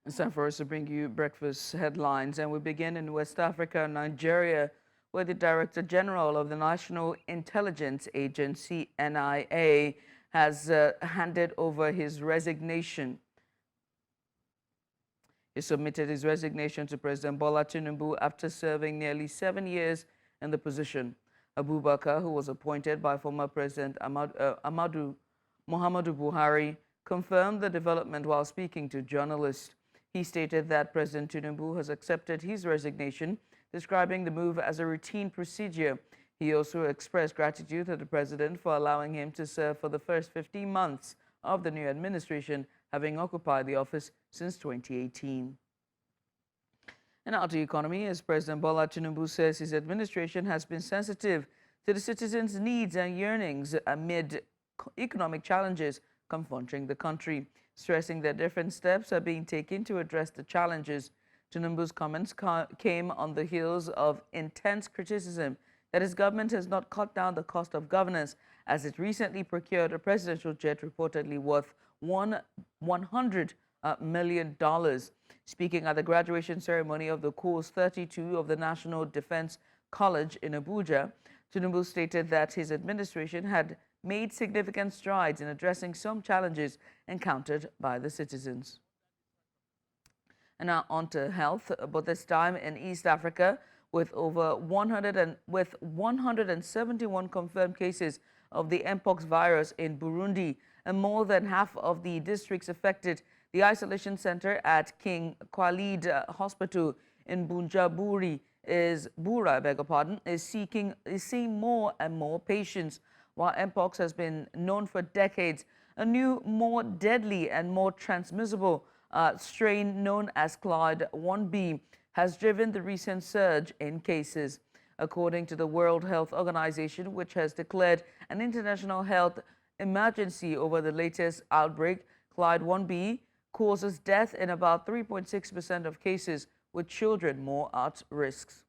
It's time for us to bring you breakfast headlines, and we begin in West Africa, Nigeria, where the Director General of the National Intelligence Agency, NIA, has handed over his resignation. He submitted his resignation to President Bola Tinubu after serving nearly 7 years in the position. Abubakar, who was appointed by former President Muhammadu Buhari, confirmed the development while speaking to journalists. He stated that President Tinubu has accepted his resignation, describing the move as a routine procedure. He also expressed gratitude to the president for allowing him to serve for the first 15 months of the new administration, having occupied the office since 2018. And now to the economy, as President Bola Tinubu says his administration has been sensitive to the citizens' needs and yearnings amid economic challenges confronting the country, stressing that different steps are being taken to address the challenges. Tinubu's comments came on the heels of intense criticism that his government has not cut down the cost of governance, as it recently procured a presidential jet reportedly worth $100 million. Speaking at the graduation ceremony of the course 32 of the National Defense College in Abuja, Tinubu stated that his administration had made significant strides in addressing some challenges encountered by the citizens. And now on to health, but this time in East Africa, with 171 confirmed cases of the Mpox virus in Burundi and more than half of the districts affected. The isolation center at King Khalid Hospital in Bunjaburi is seeing more and more patients. While Mpox has been known for decades, a new, more deadly and more transmissible strain known as Clade 1b has driven the recent surge in cases. According to the World Health Organization, which has declared an international health emergency over the latest outbreak, Clade 1b causes death in about 3.6% of cases, with children more at risk.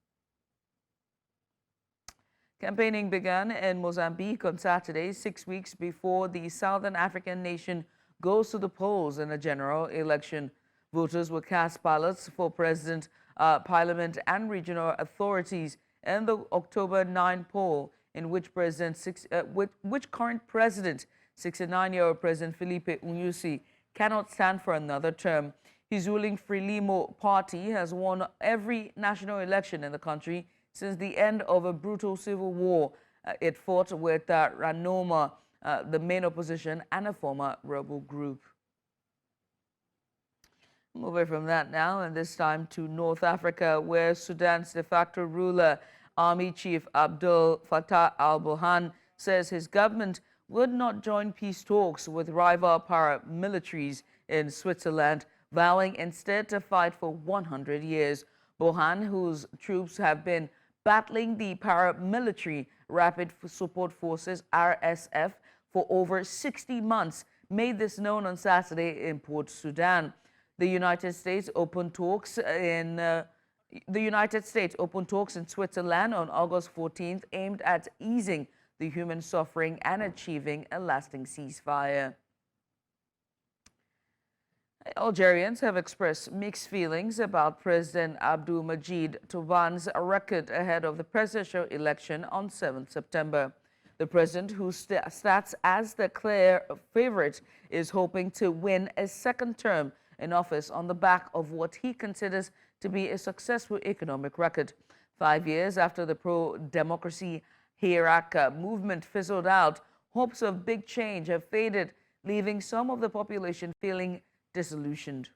Campaigning began in Mozambique on Saturday, 6 weeks before the Southern African nation goes to the polls in a general election. Voters will cast ballots for president, parliament, and regional authorities in the October 9 poll, in which current president, 69-year-old President Filipe Nyusi, cannot stand for another term. His ruling Frelimo party has won every national election in the country since the end of a brutal civil war it fought with Ranoma, the main opposition, and a former rebel group. Move away from that now, and this time to North Africa, where Sudan's de facto ruler, Army Chief Abdel Fattah al-Burhan, says his government would not join peace talks with rival paramilitaries in Switzerland, vowing instead to fight for 100 years. Burhan, whose troops have been battling the paramilitary Rapid Support Forces, RSF, for over 60 months, made this known on Saturday in Port Sudan. The United States opened talks in Switzerland on August 14th, aimed at easing the human suffering and achieving a lasting ceasefire. Algerians have expressed mixed feelings about President Abdelmadjid Tebbounne's record ahead of the presidential election on 7 September. The president, who stats as the clear favorite, is hoping to win a second term in office on the back of what he considers to be a successful economic record. 5 years after the pro-democracy Hirak movement fizzled out, hopes of big change have faded, leaving some of the population feeling disillusioned.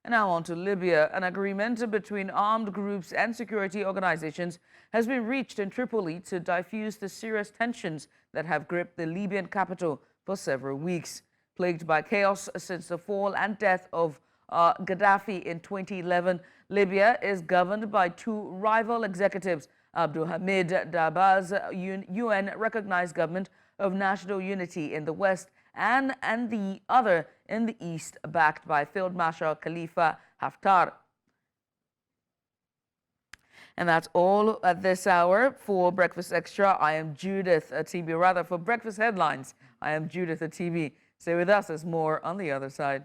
And now on to Libya. An agreement between armed groups and security organizations has been reached in Tripoli to diffuse the serious tensions that have gripped the Libyan capital for several weeks. Plagued by chaos since the fall and death of Gaddafi in 2011, Libya is governed by two rival executives, Abdulhamid Daba's UN-recognized government of national unity in the west and the other in the east, backed by Field Marshal Khalifa Haftar. And that's all at this hour. For Breakfast Extra, I am Judith Atibi. Rather, for Breakfast Headlines, I am Judith Atibi. Stay with us, there's more on the other side.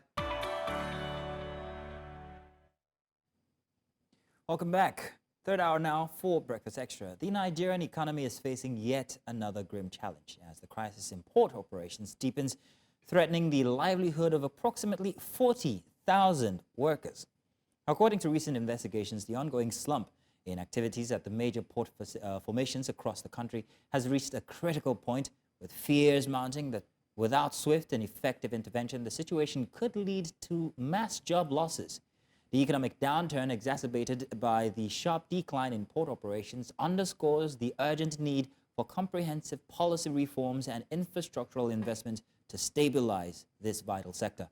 Welcome back. Third hour now for Breakfast Extra. The Nigerian economy is facing yet another grim challenge as the crisis in port operations deepens, threatening the livelihood of approximately 40,000 workers. According to recent investigations, the ongoing slump in activities at the major port formations across the country has reached a critical point, with fears mounting that without swift and effective intervention, the situation could lead to mass job losses. The economic downturn, exacerbated by the sharp decline in port operations, underscores the urgent need for comprehensive policy reforms and infrastructural investment to stabilize this vital sector.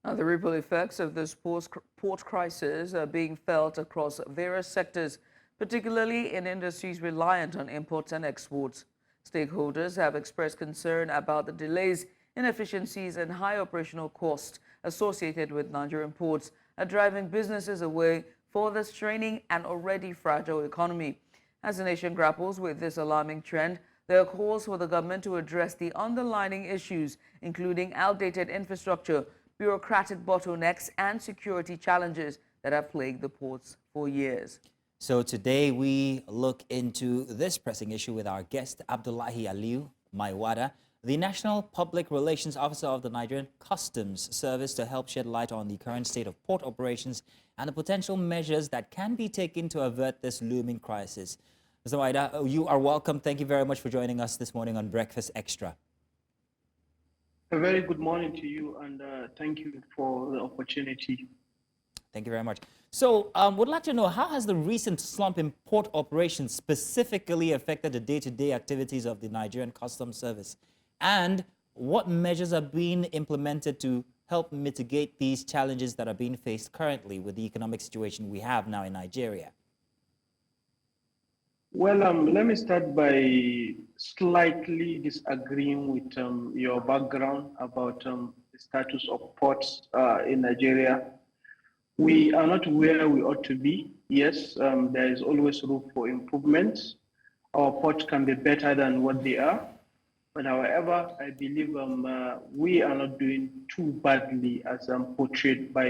Now, the ripple effects of this port crisis are being felt across various sectors, particularly in industries reliant on imports and exports. Stakeholders have expressed concern about the delays, inefficiencies, and high operational costs associated with Nigerian ports are driving businesses away, further straining an already fragile economy. As the nation grapples with this alarming trend, there are calls for the government to address the underlying issues, including outdated infrastructure, bureaucratic bottlenecks, and security challenges that have plagued the ports for years. So today we look into this pressing issue with our guest, Abdullahi Aliyu Maiwada, the National Public Relations Officer of the Nigerian Customs Service, to help shed light on the current state of port operations and the potential measures that can be taken to avert this looming crisis. Mr. Maiwada, you are welcome. Thank you very much for joining us this morning on Breakfast Extra. A very good morning to you, and thank you for the opportunity. Thank you very much. So, would like to know, how has the recent slump in port operations specifically affected the day-to-day activities of the Nigerian Customs Service? And what measures are being implemented to help mitigate these challenges that are being faced currently with the economic situation we have now in Nigeria? Well, let me start by slightly disagreeing with your background about the status of ports in Nigeria. We are not where we ought to be. Yes, there is always room for improvement. Our ports can be better than what they are. But however, I believe we are not doing too badly as portrayed by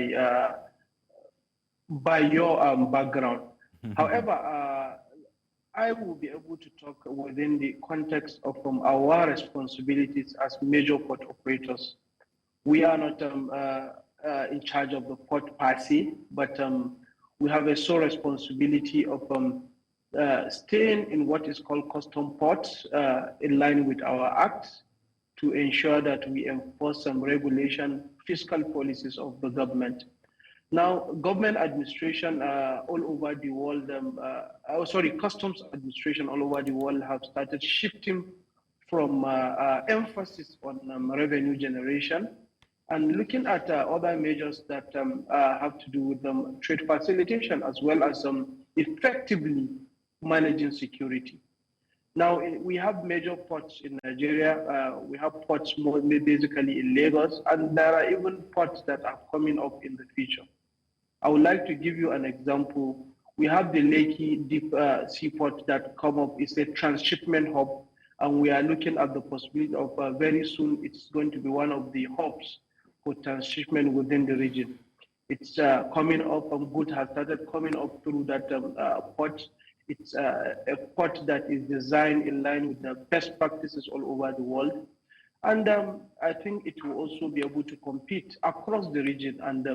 your background. However, I will be able to talk within the context of our responsibilities as major port operators. We are not in charge of the port per se, but we have a sole responsibility of staying in what is called custom ports in line with our acts to ensure that we enforce some regulation, fiscal policies of the government. Now, government administration all over the world, customs administration all over the world have started shifting from emphasis on revenue generation and looking at other measures that have to do with trade facilitation as well as effectively managing security. Now, we have major ports in Nigeria. We have ports basically in Lagos, and there are even ports that are coming up in the future. I would like to give you an example. We have the Lekki Deep Seaport that come up. It's a transshipment hub, and we are looking at the possibility of very soon it's going to be one of the hubs for transshipment within the region. It's coming up, goods have started coming up through that port. It's a port that is designed in line with the best practices all over the world. And I think it will also be able to compete across the region and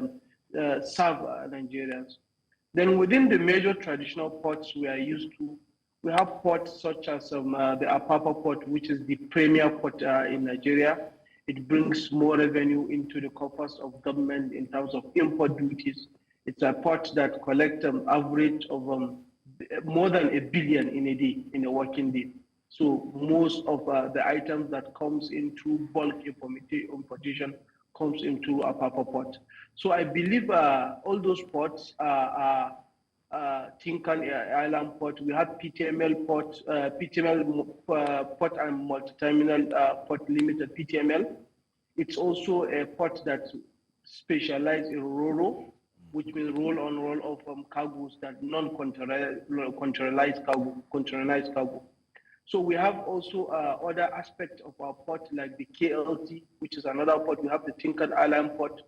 serve Nigerians. Then within the major traditional ports we are used to, we have ports such as the Apapa port, which is the premier port in Nigeria. It brings more revenue into the coffers of government in terms of import duties. It's a port that collects an average of more than $1 billion in a day, in a working day. So most of the items that comes into bulk importation comes into Apapa port. So I believe all those ports are Tinkan Island port. We have PTML port, port and multi-terminal port limited (PTML). It's also a port that specializes in RoRo, which means roll on roll off cargoes that non-containerized cargo. So we have also other aspects of our port like the KLT, which is another port. We have the Tinkan Island port.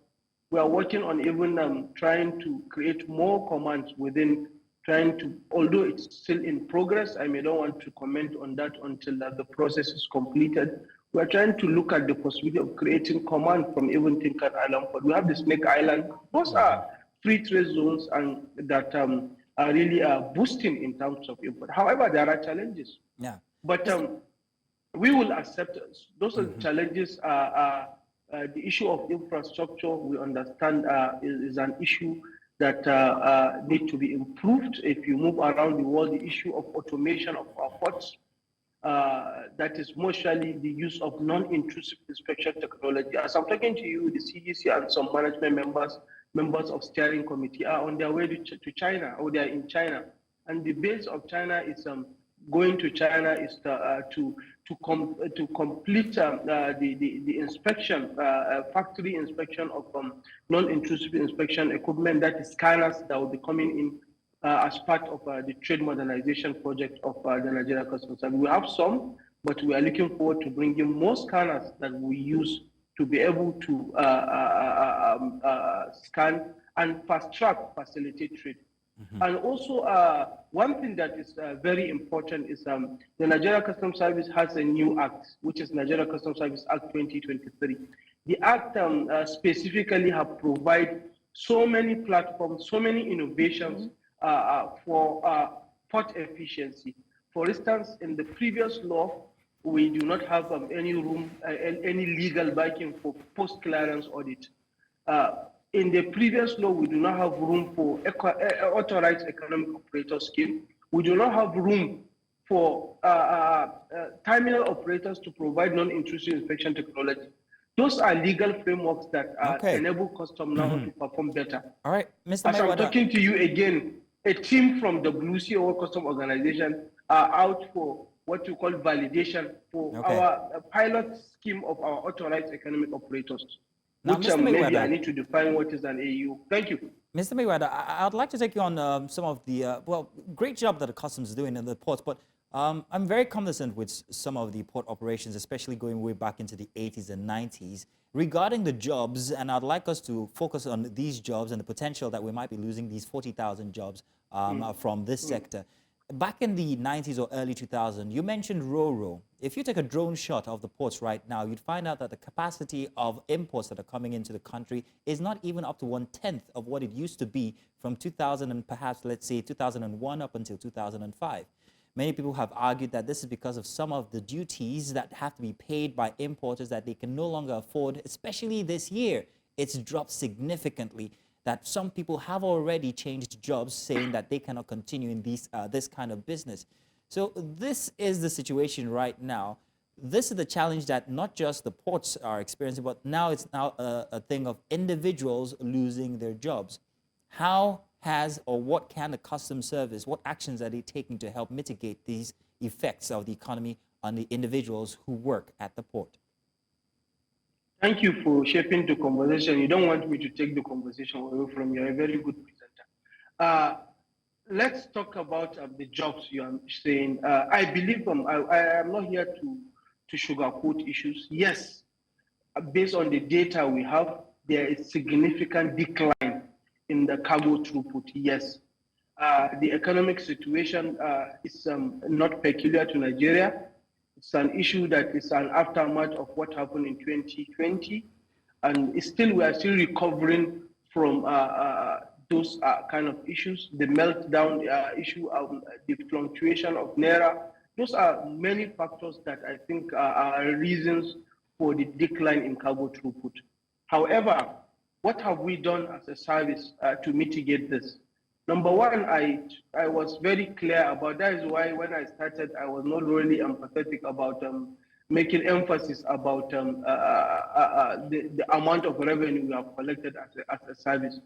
We are working on even trying to create more commands within trying to, although it's still in progress, I may not want to comment on that until the process is completed. We're trying to look at the possibility of creating command from even Tinkan Island. But we have the Snake Island. Those are free trade zones and that are really boosting in terms of input. However, there are challenges. Yeah. But we will accept those challenges. The issue of infrastructure, we understand, is an issue that need to be improved. If you move around the world, the issue of automation of our ports, that is mostly the use of non-intrusive inspection technology. As I'm talking to you, the CDC and some management members of steering committee are on their way to China, or they are in China. And the base of China is going to China is to complete the inspection, factory inspection of non-intrusive inspection equipment, that is scanners that will be coming in as part of the trade modernization project of the Nigeria Customs Service. We have some, but we are looking forward to bringing more scanners that we use to be able to scan and fast-track, facilitate trade. And also, one thing that is very important is the Nigeria Customs Service has a new act, which is Nigeria Customs Service Act 2023. The act specifically have provided so many platforms, so many innovations for port efficiency. For instance, in the previous law, we do not have any room, any legal backing for post-clearance audit. In the previous law, we do not have room for authorized economic operator scheme. We do not have room for terminal operators to provide non-intrusive inspection technology. Those are legal frameworks that enable custom now to perform better. All right, Mr. As I'm Maiwada. talking to you again, a team from WC or Custom Organization are out for what you call validation for our pilot scheme of our authorized economic operators. Now, which Mr. maybe Maiwada, I need to define what is an AU. Thank you. Mr. Maiwada, I'd like to take you on some of the, great job that the customs is doing in the ports, but I'm very cognizant with some of the port operations, especially going way back into the 80s and 90s, regarding the jobs, and I'd like us to focus on these jobs and the potential that we might be losing these 40,000 jobs from this sector. Back in the 90s or early 2000s, you mentioned Ro-Ro. If you take a drone shot of the ports right now, you'd find out that the capacity of imports that are coming into the country is not even up to 1/10 of what it used to be from 2000 and perhaps, let's say, 2001 up until 2005. Many people have argued that this is because of some of the duties that have to be paid by importers that they can no longer afford, especially this year. It's dropped significantly, that some people have already changed jobs, saying that they cannot continue in this kind of business. So this is the situation right now. This is the challenge that not just the ports are experiencing, but now it's a thing of individuals losing their jobs. How has, or what can the Customs Service, what actions are they taking to help mitigate these effects of the economy on the individuals who work at the port? Thank you for shaping the conversation. You don't want me to take the conversation away from you. You're a very good presenter. Let's talk about the jobs you are saying. I believe I am not here to sugarcoat issues. Yes, based on the data we have, there is significant decline in the cargo throughput. Yes, the economic situation is not peculiar to Nigeria. It's an issue that is an aftermath of what happened in 2020, and we are still recovering from those kind of issues. The meltdown issue, the fluctuation of Naira. Those are many factors that I think are reasons for the decline in cargo throughput. However, what have we done as a service to mitigate this? Number one, I was very clear about that. Is why when I started, I was not really empathetic about making emphasis about the amount of revenue we have collected as a service,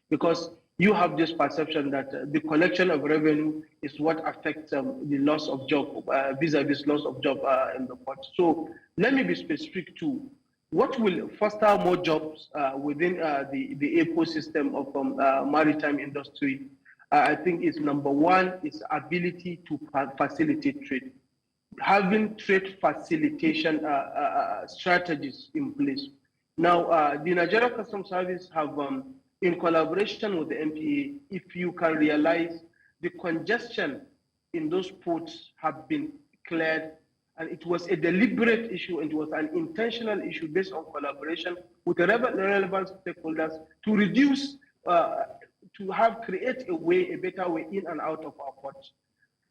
because you have this perception that the collection of revenue is what affects the loss of job, vis-a-vis loss of job in the port. So let me be specific to what will foster more jobs within the ecosystem of maritime industry. I think is number one is ability to facilitate trade. Having trade facilitation strategies in place. Now, the Nigeria Customs Service have, in collaboration with the MPA, if you can realize, the congestion in those ports have been cleared, and it was a deliberate issue, and it was an intentional issue based on collaboration with the relevant stakeholders to reduce, create a better way in and out of our ports.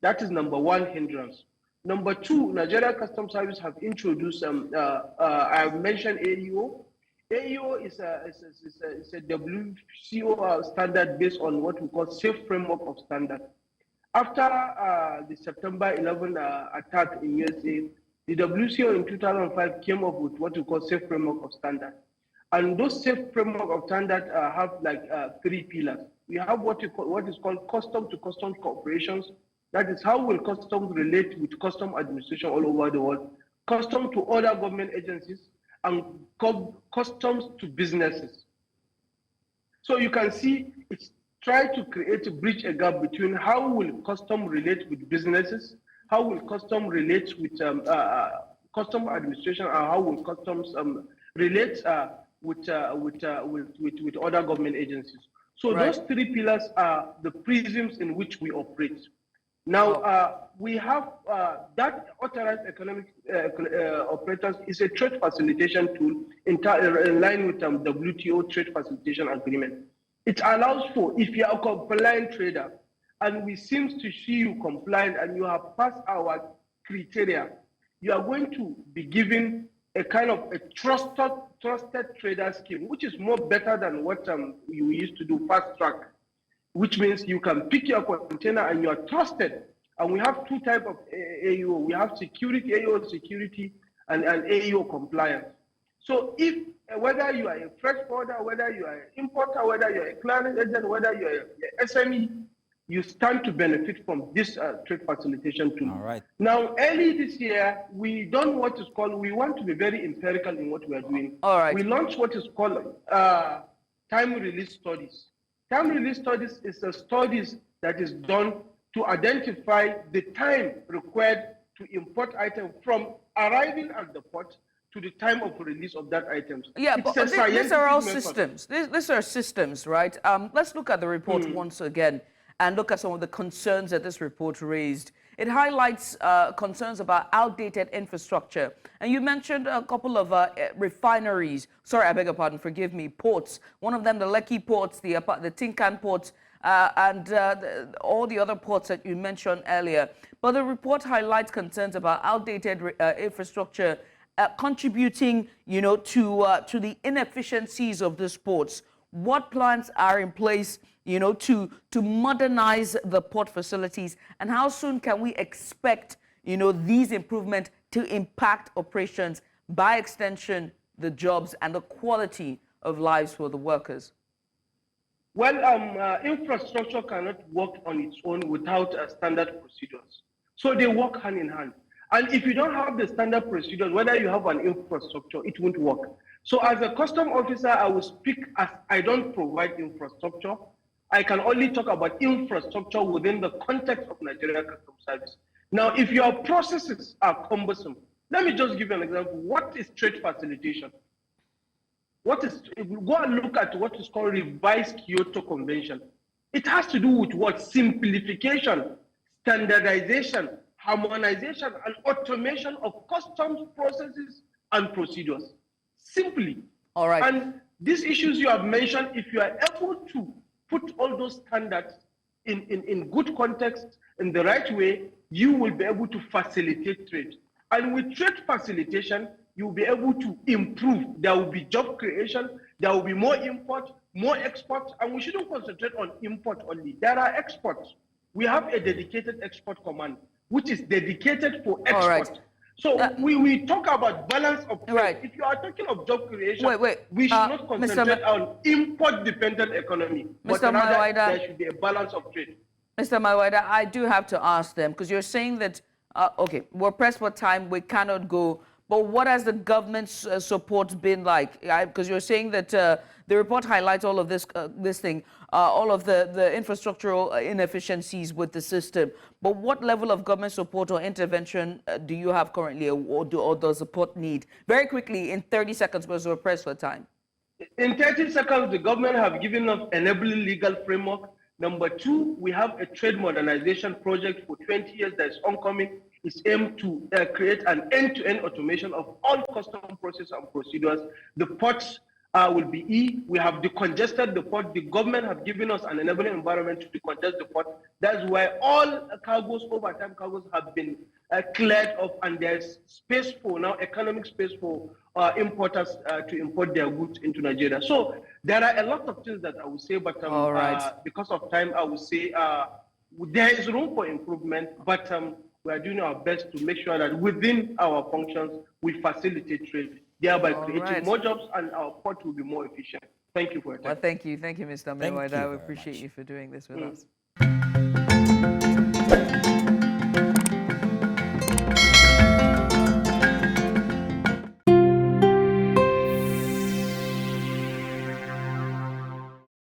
That is number one hindrance. Number two, Nigeria Customs Service have introduced, I have mentioned AEO. AEO is a WCO standard based on what we call safe framework of standard. After the September 11 attack in USA, the WCO in 2005 came up with what we call safe framework of standard. And those safe framework of standard have like three pillars. We have what is called custom to customs cooperations. That is how will customs relate with custom administration all over the world, custom to other government agencies, and customs to businesses. So you can see it's try to bridge a gap between how will custom relate with businesses, how will custom relate with custom administration, and how will customs relate with other government agencies. So those three pillars are the prisms in which we operate. Now, we have that authorized economic operators is a trade facilitation tool in line with WTO trade facilitation agreement. It allows for, if you are a compliant trader and we seem to see you compliant and you have passed our criteria, you are going to be given a kind of a trusted trader scheme, which is more better than what you used to do, fast track, which means you can pick your container and you are trusted. And we have two types of AEO. We have security, AEO security, and AEO compliance. So if whether you are a fresh forwarder, whether you are an importer, whether you are a clearance agent, whether you are an SME, you stand to benefit from this trade facilitation tool. All right. Now, early this year, we done what is called, we want to be very empirical in what we are doing. All right. We launched what is called time release studies. Time release studies is the studies that is done to identify the time required to import items from arriving at the port to the time of release of that item. Yeah, it's but these are all method. systems. These are systems, right? Let's look at the report once again and look at some of the concerns that this report raised. It highlights concerns about outdated infrastructure. And you mentioned a couple of refineries. Sorry, I beg your pardon, forgive me, ports. One of them, the Lekki ports, the Tinkan ports, and all the other ports that you mentioned earlier. But the report highlights concerns about outdated infrastructure contributing, to the inefficiencies of these ports. What plans are in place, to modernize the port facilities, and how soon can we expect, these improvements to impact operations, by extension, the jobs and the quality of lives for the workers? Well, infrastructure cannot work on its own without standard procedures. So they work hand in hand. And if you don't have the standard procedures, whether you have an infrastructure, it won't work. So as a custom officer, I will speak as I don't provide infrastructure. I can only talk about infrastructure within the context of Nigeria Customs Service. Now, if your processes are cumbersome, let me just give you an example. What is trade facilitation? If you go and look at what is called revised Kyoto Convention, it has to do with what? Simplification, standardization, harmonization, and automation of customs processes and procedures. Simply. All right. And these issues you have mentioned, if you are able to put all those standards in good context, in the right way, you will be able to facilitate trade. And with trade facilitation, you'll be able to improve. There will be job creation, there will be more import, more export, and we shouldn't concentrate on import only. There are exports. We have a dedicated export command, which is dedicated for export. All right. So we talk about balance of trade. Right. If you are talking of job creation, wait, we should not concentrate on import-dependent economy. But rather, Maiwada, there should be a balance of trade. Mr. Maiwada, I do have to ask them, because you're saying that, okay, we're pressed for time, we cannot go, but what has the government's support been like? Because you're saying that the report highlights all of this, all of the infrastructural inefficiencies with the system. But what level of government support or intervention do you have currently, or does the port need? Very quickly, in 30 seconds, because we're pressed for time. In 30 seconds, the government have given us enabling legal framework. Number two, we have a trade modernization project for 20 years that is oncoming. It's aimed to create an end-to-end automation of all custom processes and procedures. The ports will be We have decongested the port. The government have given us an enabling environment to decongest the port. That's why all cargoes, overtime cargoes, have been cleared off, and there's space for now, economic space for importers to import their goods into Nigeria. So there are a lot of things that I would say, but all right. because of time, I would say there is room for improvement, but we are doing our best to make sure that within our functions, we facilitate trade, thereby creating more jobs, and our port will be more efficient. Thank you for your time. Well, thank you, Mr. Maiwada. I appreciate you for doing this with us.